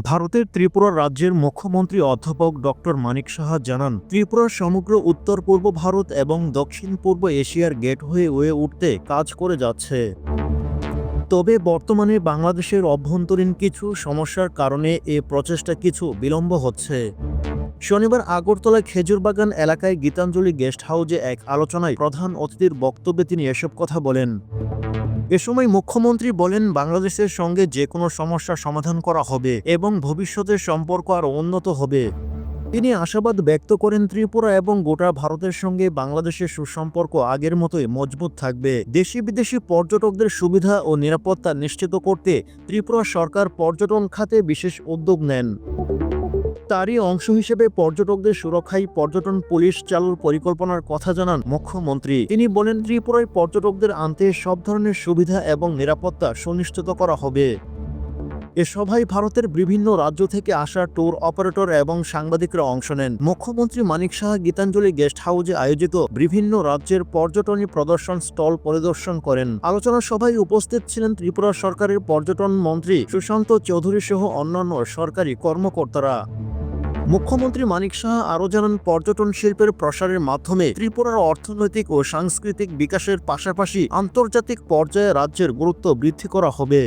ভারতের ত্রিপুরা রাজ্যের মুখ্যমন্ত্রী অধ্যাপক ডক্টর মানিক সাহা জানান, ত্রিপুরা সমগ্র উত্তর পূর্ব ভারত এবং দক্ষিণ পূর্ব এশিয়ার গেটওয়ে হয়ে উঠতে কাজ করে যাচ্ছে। তবে বর্তমানে বাংলাদেশের অভ্যন্তরীণ কিছু সমস্যার কারণে এ প্রচেষ্টা কিছু বিলম্ব হচ্ছে। শনিবার আগরতলা খেজুরবাগান এলাকায় গীতাঞ্জলি গেস্ট হাউসে এক আলোচনায় প্রধান অতিথির বক্তব্যে তিনি এসব কথা বলেন। এ সময় মুখ্যমন্ত্রী বলেন, বাংলাদেশের সঙ্গে যে কোনো সমস্যার সমাধান করা হবে এবং ভবিষ্যতের সম্পর্ক আরও উন্নত হবে। তিনি আশাবাদ ব্যক্ত করেন, ত্রিপুরা এবং গোটা ভারতের সঙ্গে বাংলাদেশের সুসম্পর্ক আগের মতোই মজবুত থাকবে। দেশি বিদেশি পর্যটকদের সুবিধা ও নিরাপত্তা নিশ্চিত করতে ত্রিপুরা সরকার পর্যটন খাতে বিশেষ উদ্যোগ নেন। তারই অংশ হিসেবে পর্যটকদের সুরক্ষায় পর্যটন পুলিশ চালুর পরিকল্পনার কথা জানান মুখ্যমন্ত্রী। তিনি বলেন, ত্রিপুরায় পর্যটকদের আনতে সব ধরনের সুবিধা এবং নিরাপত্তা সুনিশ্চিত করা হবে। এ সভায় ভারতের বিভিন্ন রাজ্য থেকে আসা ট্যুর অপারেটর এবং সাংবাদিকরা অংশ নেন। মুখ্যমন্ত্রী মানিক সাহা গীতাঞ্জলি গেস্ট হাউসে আয়োজিত বিভিন্ন রাজ্যের পর্যটনী প্রদর্শন স্টল পরিদর্শন করেন। আলোচনা সভায় উপস্থিত ছিলেন ত্রিপুরা সরকারের পর্যটন মন্ত্রী সুশান্ত চৌধুরী সহ অন্যান্য সরকারি কর্মকর্তারা। মুখ্যমন্ত্রী মানিক সাহা আরও জানান, পর্যটন শিল্পের প্রসারের মাধ্যমে ত্রিপুরার অর্থনৈতিক ও সাংস্কৃতিক বিকাশের পাশাপাশি আন্তর্জাতিক পর্যায়ে রাজ্যের গুরুত্ব বৃদ্ধি করা হবে।